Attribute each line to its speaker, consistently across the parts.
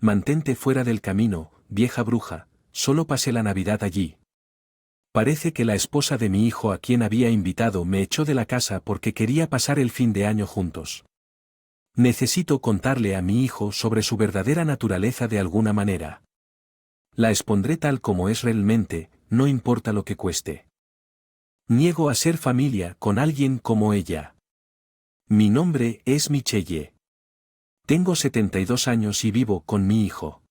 Speaker 1: Mantente fuera del camino, vieja bruja, solo pasé la Navidad allí. Parece que la esposa de mi hijo a quien había invitado me echó de la casa porque quería pasar el fin de año juntos. Necesito contarle a mi hijo sobre su verdadera naturaleza de alguna manera. La expondré tal como es realmente, no importa lo que cueste. Niego a ser familia con alguien como ella. Mi nombre es Michelle. Tengo 72 años y vivo con mi hijo.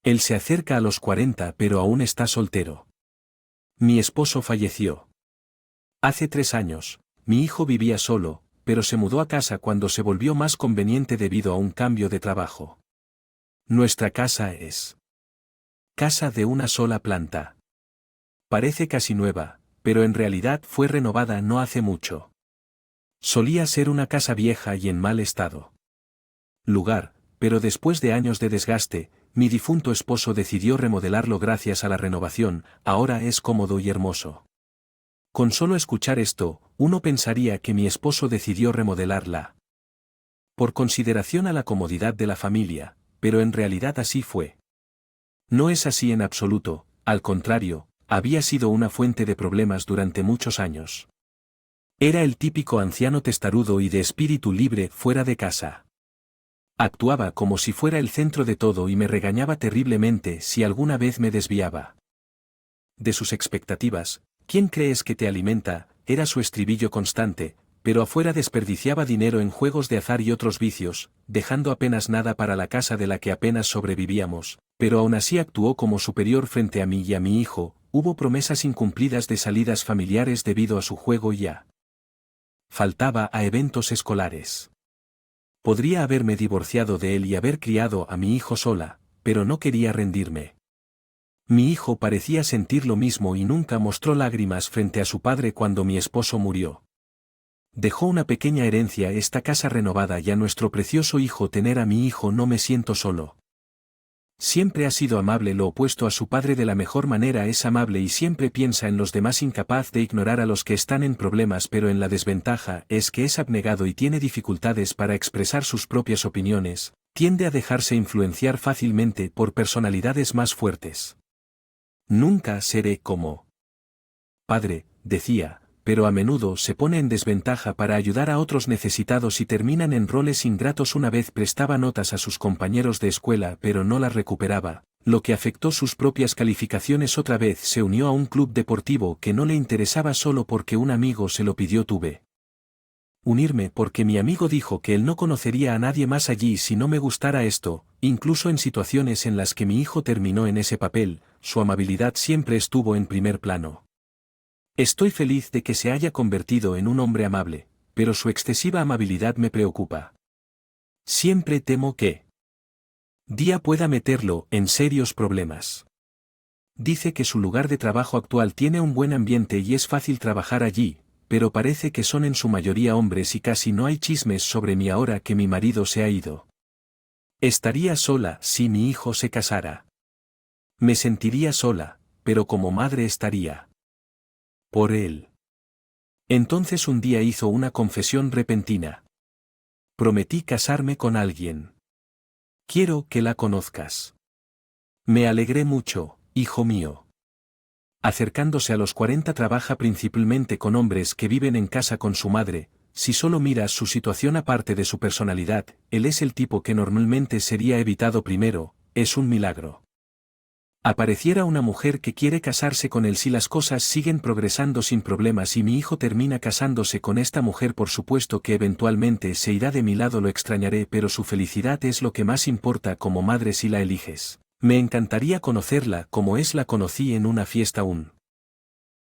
Speaker 1: Él se acerca a los 40 pero aún está soltero. Mi esposo falleció. Hace 3 años, mi hijo vivía solo, pero se mudó a casa cuando se volvió más conveniente debido a un cambio de trabajo. Nuestra casa es casa de una sola planta. Parece casi nueva, pero en realidad fue renovada no hace mucho. Solía ser una casa vieja y en mal estado. Lugar, pero después de años de desgaste, mi difunto esposo decidió remodelarlo gracias a la renovación, ahora es cómodo y hermoso. Con solo escuchar esto, uno pensaría que mi esposo decidió remodelarla por consideración a la comodidad de la familia, pero en realidad así fue. No es así en absoluto, al contrario, había sido una fuente de problemas durante muchos años. Era el típico anciano testarudo y de espíritu libre fuera de casa. Actuaba como si fuera el centro de todo y me regañaba terriblemente si alguna vez me desviaba de sus expectativas. ¿Quién crees que te alimenta? Era su estribillo constante, pero afuera desperdiciaba dinero en juegos de azar y otros vicios, dejando apenas nada para la casa de la que apenas sobrevivíamos, pero aún así actuó como superior frente a mí y a mi hijo. Hubo promesas incumplidas de salidas familiares debido a su juego y ya faltaba a eventos escolares. Podría haberme divorciado de él y haber criado a mi hijo sola, pero no quería rendirme. Mi hijo parecía sentir lo mismo y nunca mostró lágrimas frente a su padre cuando mi esposo murió. Dejó una pequeña herencia, esta casa renovada y a nuestro precioso hijo. Tener a mi hijo, no me siento solo. Siempre ha sido amable, lo opuesto a su padre de la mejor manera, es amable y siempre piensa en los demás, incapaz de ignorar a los que están en problemas, pero en la desventaja es que es abnegado y tiene dificultades para expresar sus propias opiniones, tiende a dejarse influenciar fácilmente por personalidades más fuertes. Nunca seré como padre, decía, pero a menudo se pone en desventaja para ayudar a otros necesitados y terminan en roles ingratos. Una vez prestaba notas a sus compañeros de escuela pero no las recuperaba, lo que afectó sus propias calificaciones. Otra vez se unió a un club deportivo que no le interesaba solo porque un amigo se lo pidió. Tuve unirme porque mi amigo dijo que él no conocería a nadie más allí si no me gustara esto. Incluso en situaciones en las que mi hijo terminó en ese papel, su amabilidad siempre estuvo en primer plano. Estoy feliz de que se haya convertido en un hombre amable, pero su excesiva amabilidad me preocupa. Siempre temo que día pueda meterlo en serios problemas. Dice que su lugar de trabajo actual tiene un buen ambiente y es fácil trabajar allí, pero parece que son en su mayoría hombres y casi no hay chismes sobre mí ahora que mi marido se ha ido. Estaría sola si mi hijo se casara. Me sentiría sola, pero como madre estaría por él. Entonces un día hizo una confesión repentina. Prometí casarme con alguien. Quiero que la conozcas. Me alegré mucho, hijo mío. Acercándose a los 40, trabaja principalmente con hombres que viven en casa con su madre. Si solo miras su situación aparte de su personalidad, él es el tipo que normalmente sería evitado primero. Es un milagro. Apareciera una mujer que quiere casarse con él si las cosas siguen progresando sin problemas y mi hijo termina casándose con esta mujer. Por supuesto que eventualmente se irá de mi lado, lo extrañaré, pero su felicidad es lo que más importa como madre si la eliges. Me encantaría conocerla como es, la conocí en una fiesta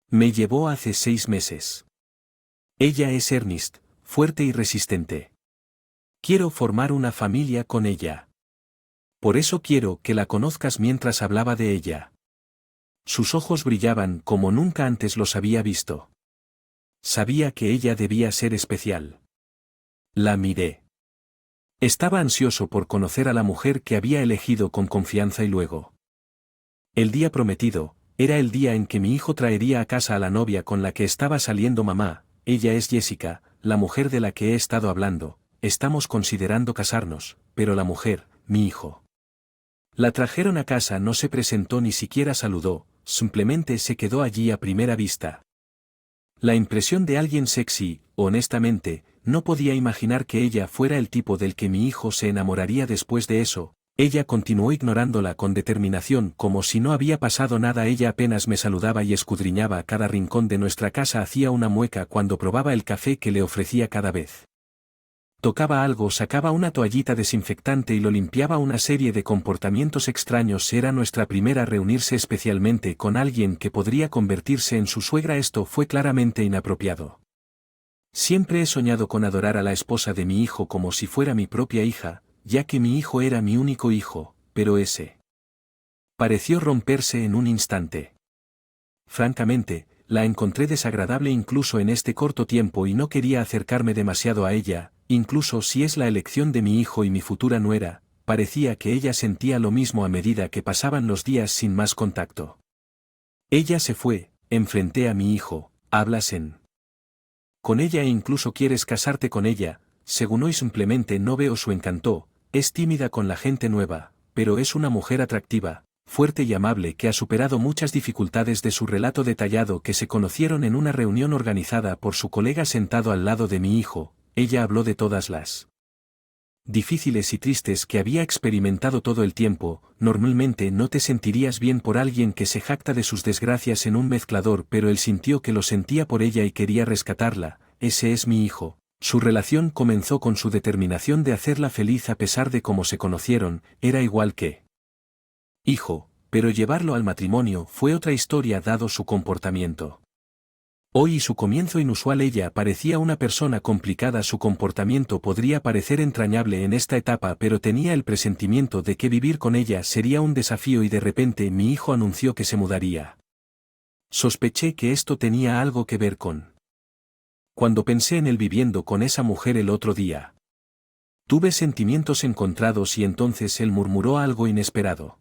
Speaker 1: me llevó hace 6 meses. Ella es Ernest, fuerte y resistente. Quiero formar una familia con ella. Por eso quiero que la conozcas. Mientras hablaba de ella, sus ojos brillaban como nunca antes los había visto. Sabía que ella debía ser especial. La miré. Estaba ansioso por conocer a la mujer que había elegido con confianza y luego. El día prometido, era el día en que mi hijo traería a casa a la novia con la que estaba saliendo. Mamá, ella es Jessica, la mujer de la que he estado hablando. Estamos considerando casarnos, pero la mujer, mi hijo. La trajeron a casa, no se presentó ni siquiera saludó, simplemente se quedó allí a primera vista. La impresión de alguien sexy, honestamente, no podía imaginar que ella fuera el tipo del que mi hijo se enamoraría después de eso. Ella continuó ignorándola con determinación como si no había pasado nada. Ella apenas me saludaba y escudriñaba cada rincón de nuestra casa. Hacía una mueca cuando probaba el café que le ofrecía cada vez. Tocaba algo, sacaba una toallita desinfectante y lo limpiaba. Una serie de comportamientos extraños. Era nuestra primera reunirse, especialmente con alguien que podría convertirse en su suegra. Esto fue claramente inapropiado. Siempre he soñado con adorar a la esposa de mi hijo como si fuera mi propia hija, ya que mi hijo era mi único hijo, pero ese pareció romperse en un instante. Francamente, la encontré desagradable incluso en este corto tiempo y no quería acercarme demasiado a ella, incluso si es la elección de mi hijo y mi futura nuera. Parecía que ella sentía lo mismo a medida que pasaban los días sin más contacto. Ella se fue, enfrenté a mi hijo, ¿hablas con ella e incluso quieres casarte con ella? Según hoy simplemente no veo su encanto. Es tímida con la gente nueva, pero es una mujer atractiva, fuerte y amable que ha superado muchas dificultades. De su relato detallado que se conocieron en una reunión organizada por su colega sentado al lado de mi hijo, ella habló de todas las difíciles y tristes que había experimentado todo el tiempo. Normalmente no te sentirías bien por alguien que se jacta de sus desgracias en un mezclador, pero él sintió que lo sentía por ella y quería rescatarla. Ese es mi hijo. Su relación comenzó con su determinación de hacerla feliz a pesar de cómo se conocieron. Era igual que hijo, pero llevarlo al matrimonio fue otra historia dado su comportamiento. Hoy y su comienzo inusual. Ella parecía una persona complicada. Su comportamiento podría parecer entrañable en esta etapa, pero tenía el presentimiento de que vivir con ella sería un desafío y de repente mi hijo anunció que se mudaría. Sospeché que esto tenía algo que ver con cuando pensé en él viviendo con esa mujer el otro día. Tuve sentimientos encontrados y entonces él murmuró algo inesperado.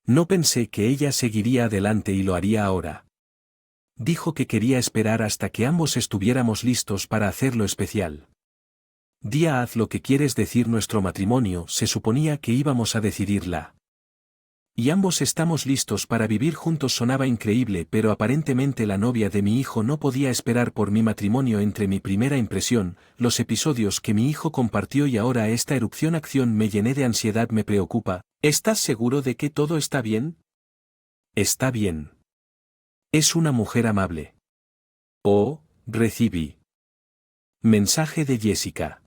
Speaker 1: No pensé que ella seguiría adelante y lo haría ahora. Dijo que quería esperar hasta que ambos estuviéramos listos para hacerlo especial. Día, haz lo que quieres decir. Nuestro matrimonio se suponía que íbamos a decidirla. Y ambos estamos listos para vivir juntos. Sonaba increíble, pero aparentemente la novia de mi hijo no podía esperar por mi matrimonio. Entre mi primera impresión, los episodios que mi hijo compartió y ahora esta acción me llené de ansiedad. Me preocupa. ¿Estás seguro de que todo está bien? Está bien. Es una mujer amable. Oh, recibí mensaje de Jessica.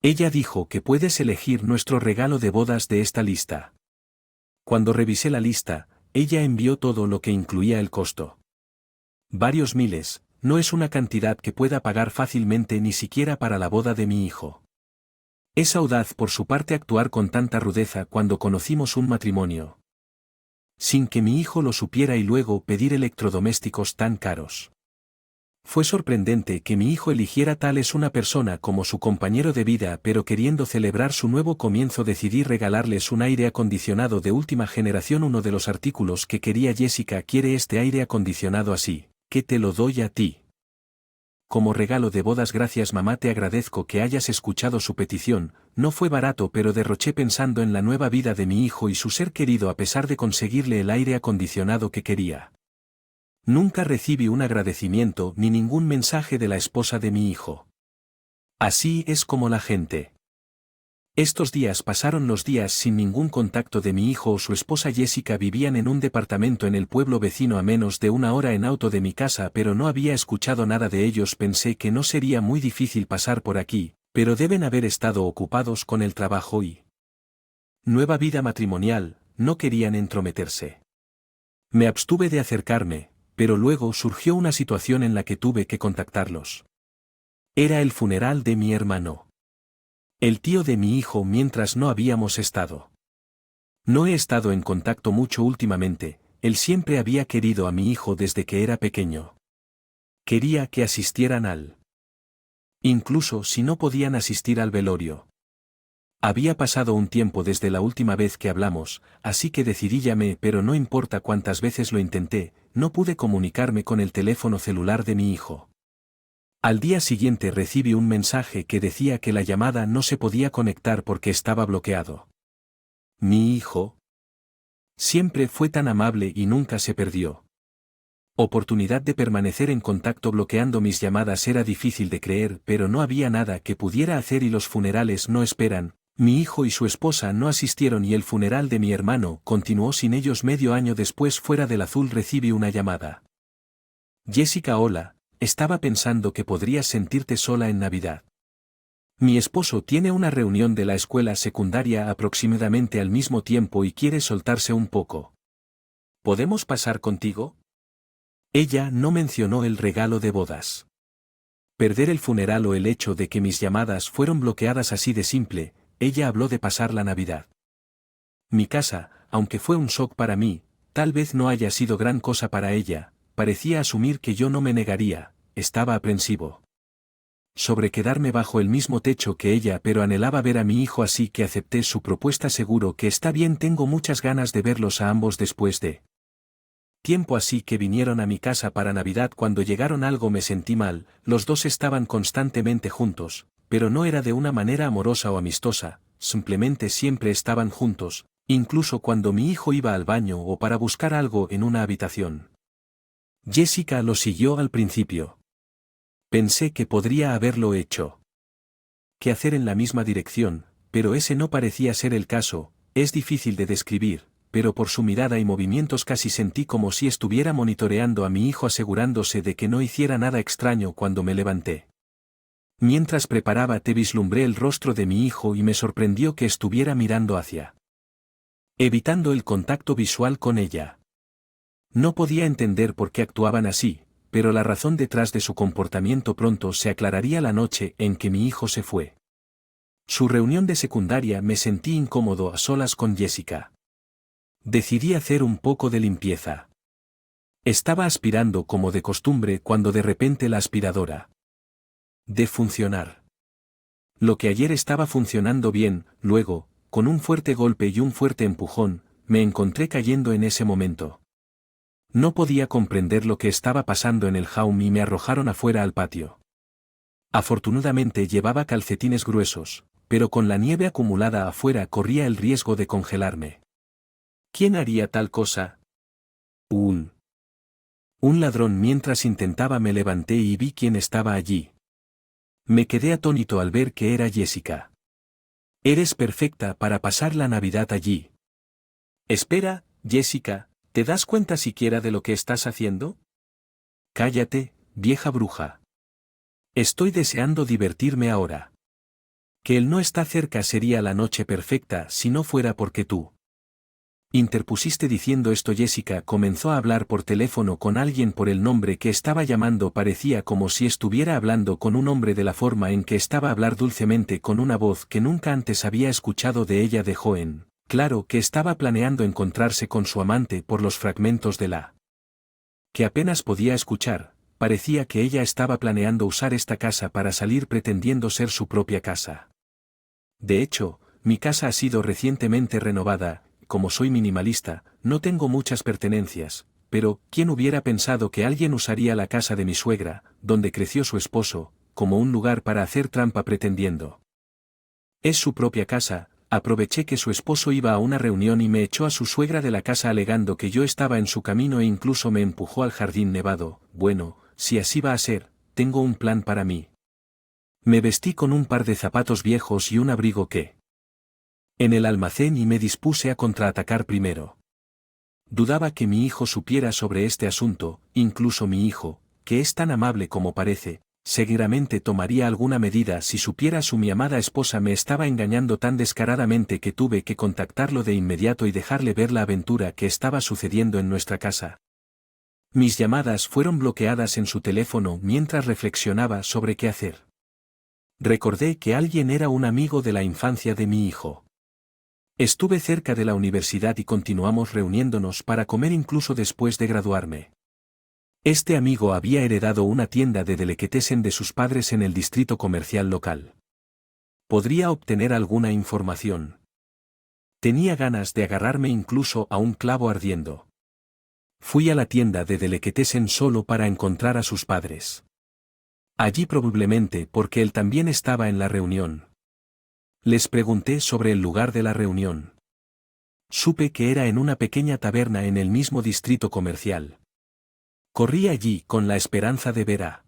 Speaker 1: Ella dijo que puedes elegir nuestro regalo de bodas de esta lista. Cuando revisé la lista, ella envió todo lo que incluía el costo. Varios miles. No es una cantidad que pueda pagar fácilmente ni siquiera para la boda de mi hijo. Es audaz por su parte actuar con tanta rudeza cuando conocimos un matrimonio sin que mi hijo lo supiera y luego pedir electrodomésticos tan caros. Fue sorprendente que mi hijo eligiera tal es una persona como su compañero de vida, pero queriendo celebrar su nuevo comienzo decidí regalarles un aire acondicionado de última generación. Uno de los artículos que quería Jessica quiere este aire acondicionado así, que te lo doy a ti. Como regalo de bodas. Gracias mamá, te agradezco que hayas escuchado su petición. No fue barato, pero derroché pensando en la nueva vida de mi hijo y su ser querido a pesar de conseguirle el aire acondicionado que quería. Nunca recibí un agradecimiento ni ningún mensaje de la esposa de mi hijo. Así es como la gente. Estos días pasaron los días sin ningún contacto de mi hijo o su esposa Jessica. Vivían en un departamento en el pueblo vecino a menos de una hora en auto de mi casa, pero no había escuchado nada de ellos. Pensé que no sería muy difícil pasar por aquí, pero deben haber estado ocupados con el trabajo y nueva vida matrimonial. No querían entrometerse. Me abstuve de acercarme, pero luego surgió una situación en la que tuve que contactarlos. Era el funeral de mi hermano, el tío de mi hijo, mientras no habíamos estado. No he estado en contacto mucho últimamente. Él siempre había querido a mi hijo desde que era pequeño. Quería que asistieran incluso si no podían asistir al velorio. Había pasado un tiempo desde la última vez que hablamos, así que decidí llamé, pero no importa cuántas veces lo intenté, no pude comunicarme con el teléfono celular de mi hijo. Al día siguiente recibí un mensaje que decía que la llamada no se podía conectar porque estaba bloqueado. Mi hijo siempre fue tan amable y nunca se perdió. Oportunidad de permanecer en contacto bloqueando mis llamadas era difícil de creer, pero no había nada que pudiera hacer y los funerales no esperan. Mi hijo y su esposa no asistieron y el funeral de mi hermano continuó sin ellos. Medio año después, fuera del azul, recibí una llamada. Jessica, hola, estaba pensando que podrías sentirte sola en Navidad. Mi esposo tiene una reunión de la escuela secundaria aproximadamente al mismo tiempo y quiere soltarse un poco. ¿Podemos pasar contigo? Ella no mencionó el regalo de bodas. Perder el funeral o el hecho de que mis llamadas fueron bloqueadas así de simple. Ella habló de pasar la Navidad. Mi casa, aunque fue un shock para mí, tal vez no haya sido gran cosa para ella. Parecía asumir que yo no me negaría. Estaba aprensivo sobre quedarme bajo el mismo techo que ella, pero anhelaba ver a mi hijo, así que acepté su propuesta. Seguro que está bien, tengo muchas ganas de verlos a ambos después de tiempo, así que vinieron a mi casa para Navidad. Cuando llegaron algo me sentí mal. Los dos estaban constantemente juntos, pero no era de una manera amorosa o amistosa, simplemente siempre estaban juntos, incluso cuando mi hijo iba al baño o para buscar algo en una habitación. Jessica lo siguió al principio. Pensé que podría haberlo hecho que hacer en la misma dirección, pero ese no parecía ser el caso. Es difícil de describir, pero por su mirada y movimientos casi sentí como si estuviera monitoreando a mi hijo, asegurándose de que no hiciera nada extraño. Cuando me levanté, mientras preparaba té, vislumbré el rostro de mi hijo y me sorprendió que estuviera mirando hacia, evitando el contacto visual con ella. No podía entender por qué actuaban así, pero la razón detrás de su comportamiento pronto se aclararía. La noche en que mi hijo se fue su reunión de secundaria, me sentí incómodo a solas con Jessica. Decidí hacer un poco de limpieza. Estaba aspirando como de costumbre cuando de repente la aspiradora de funcionar. Lo que ayer estaba funcionando bien, luego, con un fuerte golpe y un fuerte empujón, me encontré cayendo en ese momento. No podía comprender lo que estaba pasando en el home y me arrojaron afuera al patio. Afortunadamente llevaba calcetines gruesos, pero con la nieve acumulada afuera corría el riesgo de congelarme. ¿Quién haría tal cosa? Un ladrón. Mientras intentaba me levanté y vi quién estaba allí. Me quedé atónito al ver que era Jessica. Eres perfecta para pasar la Navidad allí. Espera, Jessica, ¿te das cuenta siquiera de lo que estás haciendo? Cállate, vieja bruja. Estoy deseando divertirme ahora. Que él no está cerca. Sería la noche perfecta si no fuera porque tú interpusiste. Diciendo esto, Jessica comenzó a hablar por teléfono con alguien por el nombre que estaba llamando. Parecía como si estuviera hablando con un hombre, de la forma en que estaba hablar dulcemente con una voz que nunca antes había escuchado de ella. De joven, claro que estaba planeando encontrarse con su amante. Por los fragmentos de la que apenas podía escuchar, parecía que ella estaba planeando usar esta casa para salir, pretendiendo ser su propia casa. De hecho, mi casa ha sido recientemente renovada. Como soy minimalista, no tengo muchas pertenencias, pero ¿quién hubiera pensado que alguien usaría la casa de mi suegra, donde creció su esposo, como un lugar para hacer trampa pretendiendo? Es su propia casa. Aproveché que su esposo iba a una reunión y me echó a su suegra de la casa alegando que yo estaba en su camino e incluso me empujó al jardín nevado. Bueno, si así va a ser, tengo un plan para mí. Me vestí con un par de zapatos viejos y un abrigo que en el almacén y me dispuse a contraatacar primero. Dudaba que mi hijo supiera sobre este asunto. Incluso mi hijo, que es tan amable como parece, seguramente tomaría alguna medida si supiera. Mi amada esposa me estaba engañando tan descaradamente que tuve que contactarlo de inmediato y dejarle ver la aventura que estaba sucediendo en nuestra casa. Mis llamadas fueron bloqueadas en su teléfono mientras reflexionaba sobre qué hacer. Recordé que alguien era un amigo de la infancia de mi hijo. Estuve cerca de la universidad y continuamos reuniéndonos para comer incluso después de graduarme. Este amigo había heredado una tienda de delicatessen de sus padres en el distrito comercial local. ¿Podría obtener alguna información? Tenía ganas de agarrarme incluso a un clavo ardiendo. Fui a la tienda de delicatessen solo para encontrar a sus padres. Allí, probablemente porque él también estaba en la reunión. Les pregunté sobre el lugar de la reunión. Supe que era en una pequeña taberna en el mismo distrito comercial. Corrí allí con la esperanza de ver a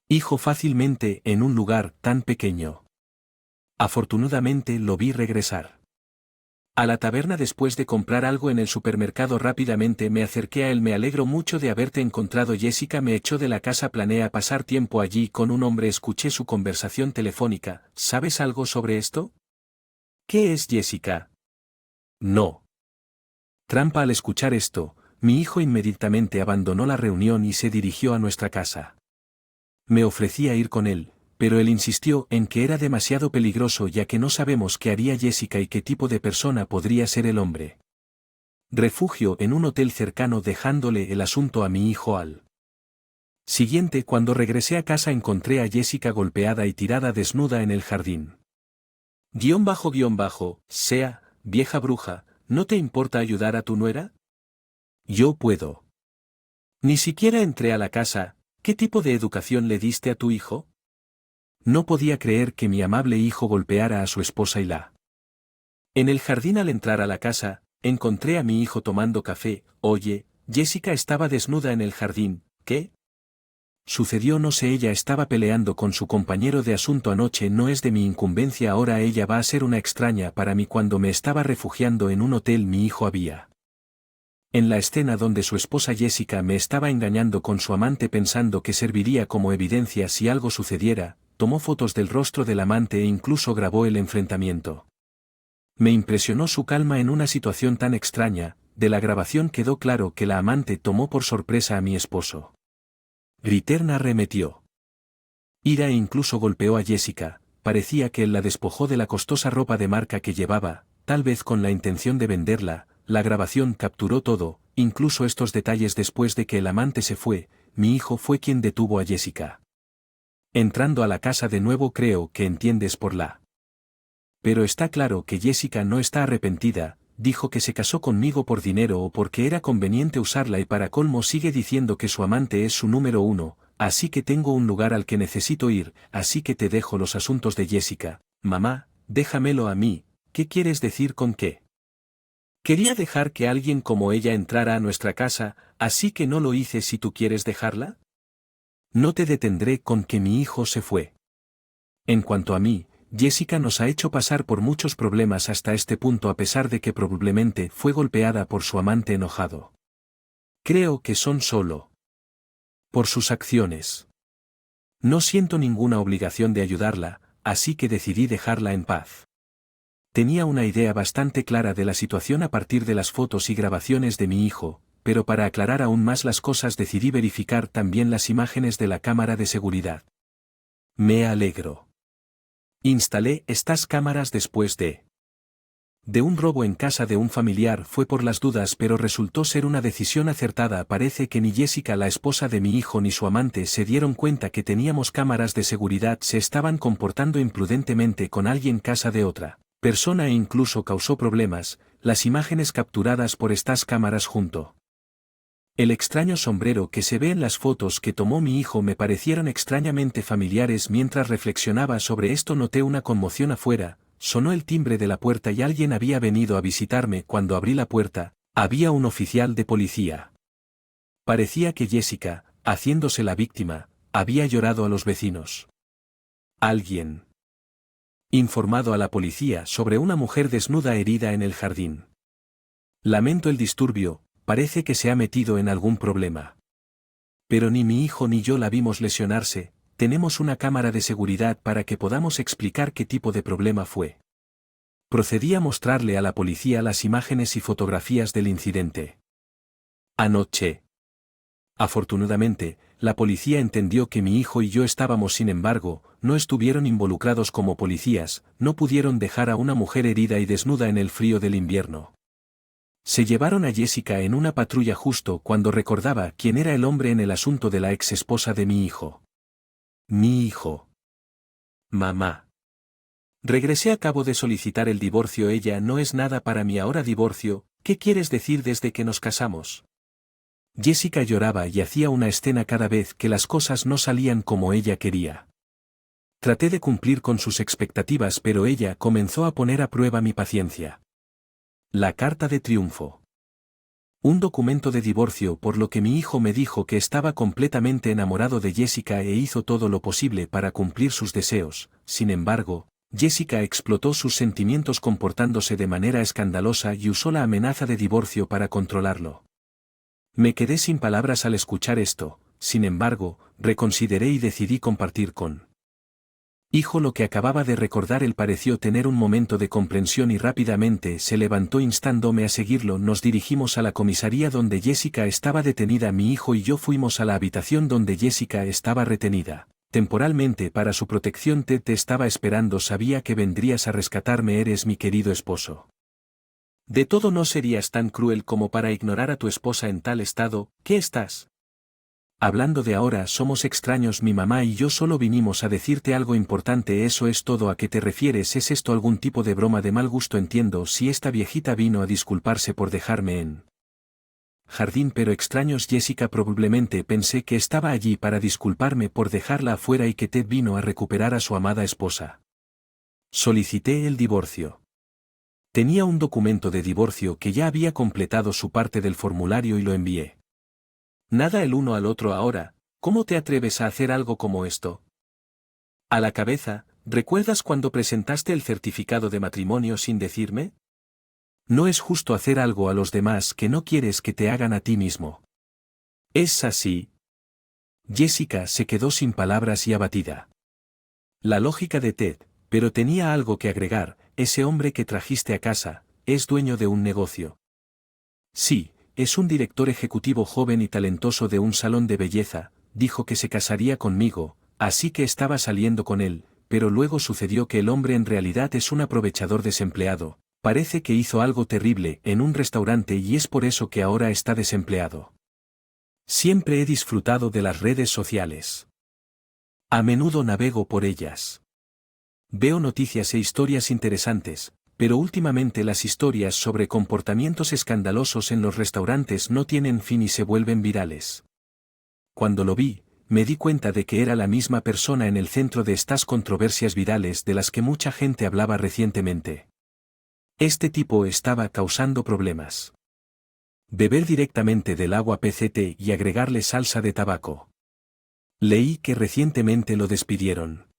Speaker 1: hijo fácilmente en un lugar tan pequeño. Afortunadamente lo vi regresar a la taberna después de comprar algo en el supermercado. Rápidamente me acerqué a él. Me alegro mucho de haberte encontrado. Jessica me echó de la casa. Planea pasar tiempo allí con un hombre. Escuché su conversación telefónica. ¿Sabes algo sobre esto? ¿Qué es Jessica? No. Trampa. Al escuchar esto, mi hijo inmediatamente abandonó la reunión y se dirigió a nuestra casa. Me ofrecí a ir con él, pero él insistió en que era demasiado peligroso ya que no sabemos qué haría Jessica y qué tipo de persona podría ser el hombre. Refugio en un hotel cercano, dejándole el asunto a mi hijo al siguiente. Cuando regresé a casa encontré a Jessica golpeada y tirada desnuda en el jardín. Sea, vieja bruja, ¿no te importa ayudar a tu nuera? Yo puedo. Ni siquiera entré a la casa. ¿Qué tipo de educación le diste a tu hijo? No podía creer que mi amable hijo golpeara a su esposa y la. En el jardín. Al entrar a la casa, encontré a mi hijo tomando café. Oye, Jessica estaba desnuda en el jardín. ¿Qué sucedió? No sé. Ella estaba peleando con su compañero de asunto anoche. No es de mi incumbencia. Ahora ella va a ser una extraña para mí. Cuando me estaba refugiando en un hotel, mi hijo había en la escena donde su esposa Jessica me estaba engañando con su amante pensando que serviría como evidencia si algo sucediera. Tomó fotos del rostro del amante e incluso grabó el enfrentamiento. Me impresionó su calma en una situación tan extraña. De la grabación quedó claro que la amante tomó por sorpresa a mi esposo. Griterna arremetió ira e incluso golpeó a Jessica. Parecía que él la despojó de la costosa ropa de marca que llevaba, tal vez con la intención de venderla. La grabación capturó todo, incluso estos detalles. Después de que el amante se fue, mi hijo fue quien detuvo a Jessica. Entrando a la casa de nuevo. Creo que entiendes por la. Pero está claro que Jessica no está arrepentida. Dijo que se casó conmigo por dinero o porque era conveniente usarla y para colmo sigue diciendo que su amante es su número uno, así que tengo un lugar al que necesito ir, así que te dejo los asuntos de Jessica. Mamá, déjamelo a mí. ¿Qué quieres decir con qué? Quería dejar que alguien como ella entrara a nuestra casa, así que no lo hice. Si tú quieres dejarla, no te detendré con que mi hijo se fue. En cuanto a mí, Jessica nos ha hecho pasar por muchos problemas hasta este punto, a pesar de que probablemente fue golpeada por su amante enojado. Creo que son solo por sus acciones. No siento ninguna obligación de ayudarla, así que decidí dejarla en paz. Tenía una idea bastante clara de la situación a partir de las fotos y grabaciones de mi hijo, pero para aclarar aún más las cosas decidí verificar también las imágenes de la cámara de seguridad. Me alegro. Instalé estas cámaras después de un robo en casa de un familiar. Fue por las dudas, pero resultó ser una decisión acertada. Parece que ni Jessica, la esposa de mi hijo, ni su amante se dieron cuenta que teníamos cámaras de seguridad. Se estaban comportando imprudentemente con alguien casa de otra persona e incluso causó problemas. Las imágenes capturadas por estas cámaras junto el extraño sombrero que se ve en las fotos que tomó mi hijo me parecieron extrañamente familiares. Mientras reflexionaba sobre esto noté una conmoción afuera. Sonó el timbre de la puerta y alguien había venido a visitarme. Cuando abrí la puerta, había un oficial de policía. Parecía que Jessica, haciéndose la víctima, había llorado a los vecinos. Alguien informado a la policía sobre una mujer desnuda herida en el jardín. Lamento el disturbio, parece que se ha metido en algún problema. Pero ni mi hijo ni yo la vimos lesionarse. Tenemos una cámara de seguridad para que podamos explicar qué tipo de problema fue. Procedí a mostrarle a la policía las imágenes y fotografías del incidente. Anoche. Afortunadamente, la policía entendió que mi hijo y yo estábamos, sin embargo, no estuvieron involucrados como policías. No pudieron dejar a una mujer herida y desnuda en el frío del invierno. Se llevaron a Jessica en una patrulla justo cuando recordaba quién era el hombre en el asunto de la ex esposa de mi hijo. Mi hijo. Mamá. Regresé. Acabo de solicitar el divorcio. Ella no es nada para mí ahora. ¿Divorcio? ¿Qué quieres decir? Desde que nos casamos. Jessica lloraba y hacía una escena cada vez que las cosas no salían como ella quería. Traté de cumplir con sus expectativas, pero ella comenzó a poner a prueba mi paciencia. La carta de triunfo. Un documento de divorcio por lo que mi hijo me dijo que estaba completamente enamorado de Jessica e hizo todo lo posible para cumplir sus deseos. Sin embargo, Jessica explotó sus sentimientos comportándose de manera escandalosa y usó la amenaza de divorcio para controlarlo. Me quedé sin palabras al escuchar esto, sin embargo, reconsideré y decidí compartir con hijo lo que acababa de recordar. Él pareció tener un momento de comprensión y rápidamente se levantó instándome a seguirlo. Nos dirigimos a la comisaría donde Jessica estaba detenida. Mi hijo y yo fuimos a la habitación donde Jessica estaba retenida. Temporalmente para su protección. Te estaba esperando, sabía que vendrías a rescatarme, eres mi querido esposo. De todo no serías tan cruel como para ignorar a tu esposa en tal estado. ¿Qué estás hablando de ahora? Somos extraños, mi mamá y yo solo vinimos a decirte algo importante, eso es todo. ¿A qué te refieres? ¿Es esto algún tipo de broma de mal gusto? Entiendo si esta viejita vino a disculparse por dejarme en jardín, pero extraños. Jessica, probablemente pensé que estaba allí para disculparme por dejarla afuera y que Ted vino a recuperar a su amada esposa. Solicité el divorcio. Tenía un documento de divorcio que ya había completado su parte del formulario y lo envié. Nada el uno al otro ahora. ¿Cómo te atreves a hacer algo como esto? A la cabeza, ¿recuerdas cuando presentaste el certificado de matrimonio sin decirme? No es justo hacer algo a los demás que no quieres que te hagan a ti mismo. ¿Es así? Jessica se quedó sin palabras y abatida. La lógica de Ted, pero tenía algo que agregar. Ese hombre que trajiste a casa, es dueño de un negocio. Sí. Es un director ejecutivo joven y talentoso de un salón de belleza. Dijo que se casaría conmigo, así que estaba saliendo con él, pero luego sucedió que el hombre en realidad es un aprovechador desempleado. Parece que hizo algo terrible en un restaurante y es por eso que ahora está desempleado. Siempre he disfrutado de las redes sociales. A menudo navego por ellas. Veo noticias e historias interesantes, pero últimamente las historias sobre comportamientos escandalosos en los restaurantes no tienen fin y se vuelven virales. Cuando lo vi, me di cuenta de que era la misma persona en el centro de estas controversias virales de las que mucha gente hablaba recientemente. Este tipo estaba causando problemas. Beber directamente del agua PCT y agregarle salsa de tabaco. Leí que recientemente lo despidieron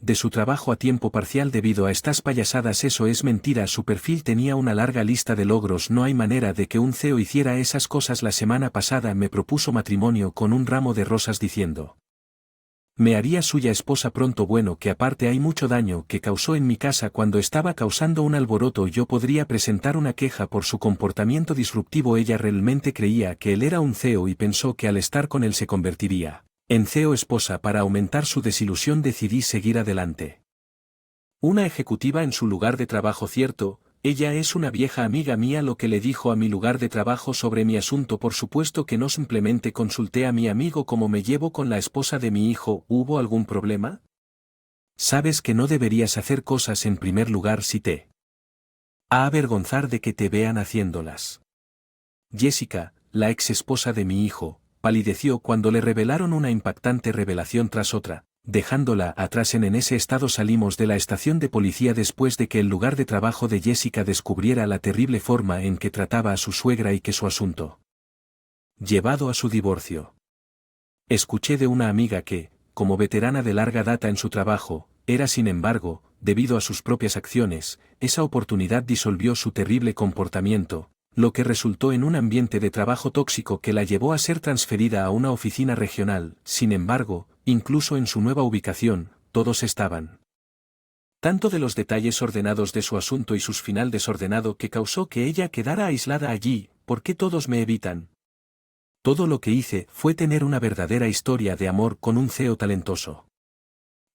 Speaker 1: de su trabajo a tiempo parcial debido a estas payasadas. Eso es mentira, su perfil tenía una larga lista de logros. No hay manera de que un CEO hiciera esas cosas. La semana pasada me propuso matrimonio con un ramo de rosas diciendo me haría suya esposa pronto. Bueno, que aparte hay mucho daño que causó en mi casa cuando estaba causando un alboroto. Yo podría presentar una queja por su comportamiento disruptivo. Ella realmente creía que él era un CEO y pensó que al estar con él se convertiría en CEO esposa. Para aumentar su desilusión decidí seguir adelante. Una ejecutiva en su lugar de trabajo, cierto, ella es una vieja amiga mía. Lo que le dijo a mi lugar de trabajo sobre mi asunto, por supuesto que no, simplemente consulté a mi amigo cómo me llevo con la esposa de mi hijo. ¿Hubo algún problema? Sabes que no deberías hacer cosas en primer lugar si te avergonzar de que te vean haciéndolas. Jessica, la ex esposa de mi hijo, palideció cuando le revelaron una impactante revelación tras otra. Dejándola atrás en ese estado salimos de la estación de policía después de que el lugar de trabajo de Jessica descubriera la terrible forma en que trataba a su suegra y que su asunto llevado a su divorcio. Escuché de una amiga que, como veterana de larga data en su trabajo, era sin embargo, debido a sus propias acciones, esa oportunidad disolvió su terrible comportamiento, lo que resultó en un ambiente de trabajo tóxico que la llevó a ser transferida a una oficina regional. Sin embargo, incluso en su nueva ubicación, todos estaban tanto de los detalles ordenados de su asunto y su final desordenado que causó que ella quedara aislada allí. ¿Por qué todos me evitan? Todo lo que hice fue tener una verdadera historia de amor con un CEO talentoso.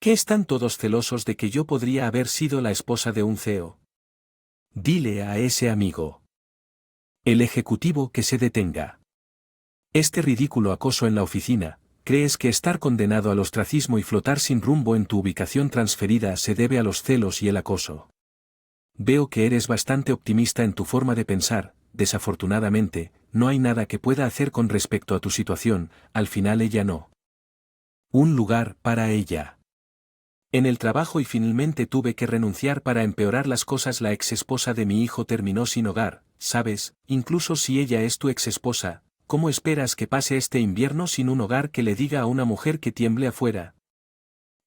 Speaker 1: ¿Qué están todos celosos de que yo podría haber sido la esposa de un CEO? Dile a ese amigo. El ejecutivo que se detenga. Este ridículo acoso en la oficina. ¿Crees que estar condenado al ostracismo y flotar sin rumbo en tu ubicación transferida se debe a los celos y el acoso? Veo que eres bastante optimista en tu forma de pensar. Desafortunadamente, no hay nada que pueda hacer con respecto a tu situación. Al final ella no. Un lugar para ella. En el trabajo y finalmente tuve que renunciar para empeorar las cosas. La exesposa de mi hijo terminó sin hogar, ¿sabes? Incluso si ella es tu exesposa, ¿cómo esperas que pase este invierno sin un hogar? Que le diga a una mujer que tiemble afuera.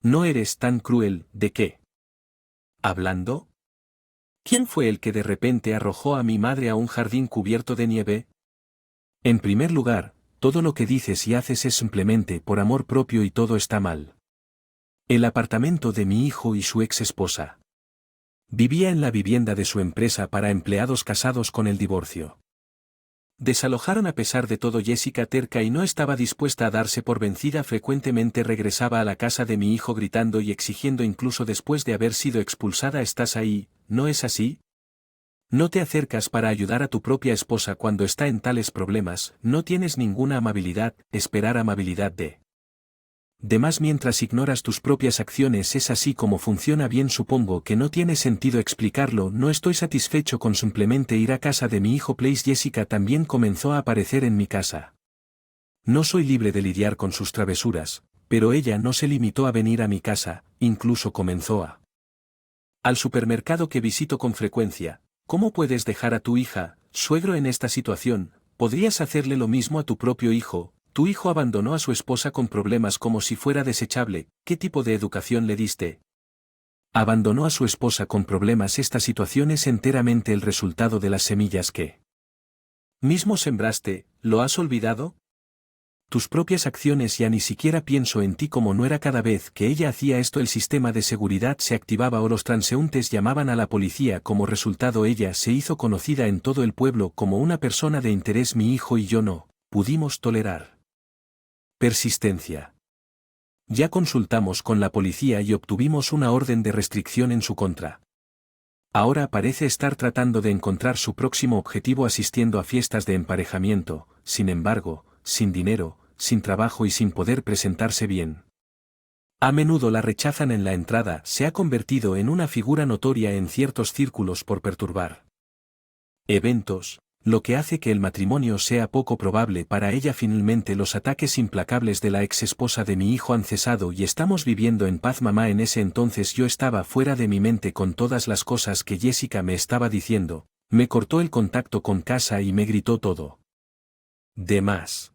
Speaker 1: ¿No eres tan cruel? ¿De qué? ¿Hablando? ¿Quién fue el que de repente arrojó a mi madre a un jardín cubierto de nieve? En primer lugar, todo lo que dices y haces es simplemente por amor propio y todo está mal. El apartamento de mi hijo y su ex esposa. Vivía en la vivienda de su empresa para empleados casados con el divorcio. Desalojaron a pesar de todo. Jessica, terca y no estaba dispuesta a darse por vencida, frecuentemente regresaba a la casa de mi hijo gritando y exigiendo incluso después de haber sido expulsada. ¿Estás ahí? ¿No es así? No te acercas para ayudar a tu propia esposa cuando está en tales problemas, no tienes ninguna amabilidad. Esperar amabilidad de demás mientras ignoras tus propias acciones. Es así como funciona. Bien, supongo que no tiene sentido explicarlo. No estoy satisfecho con simplemente ir a casa de mi hijo. Place. Jessica también comenzó a aparecer en mi casa. No soy libre de lidiar con sus travesuras, pero ella no se limitó a venir a mi casa, incluso comenzó a al supermercado que visito con frecuencia. ¿Cómo puedes dejar a tu hija, suegro, en esta situación? Podrías hacerle lo mismo a tu propio hijo. Tu hijo abandonó a su esposa con problemas como si fuera desechable. ¿Qué tipo de educación le diste? Abandonó a su esposa con problemas. Esta situación es enteramente el resultado de las semillas que mismo sembraste. ¿Lo has olvidado? Tus propias acciones. Ya ni siquiera pienso en ti como no era. Cada vez que ella hacía esto el sistema de seguridad se activaba o los transeúntes llamaban a la policía. Como resultado ella se hizo conocida en todo el pueblo como una persona de interés. Mi hijo y yo no pudimos tolerar persistencia. Ya consultamos con la policía y obtuvimos una orden de restricción en su contra. Ahora parece estar tratando de encontrar su próximo objetivo asistiendo a fiestas de emparejamiento, sin embargo, sin dinero, sin trabajo y sin poder presentarse bien. A menudo la rechazan en la entrada. Se ha convertido en una figura notoria en ciertos círculos por perturbar eventos, lo que hace que el matrimonio sea poco probable para ella. Finalmente los ataques implacables de la ex esposa de mi hijo han cesado y estamos viviendo en paz. Mamá, en ese entonces yo estaba fuera de mi mente con todas las cosas que Jessica me estaba diciendo, me cortó el contacto con casa y me gritó todo de más.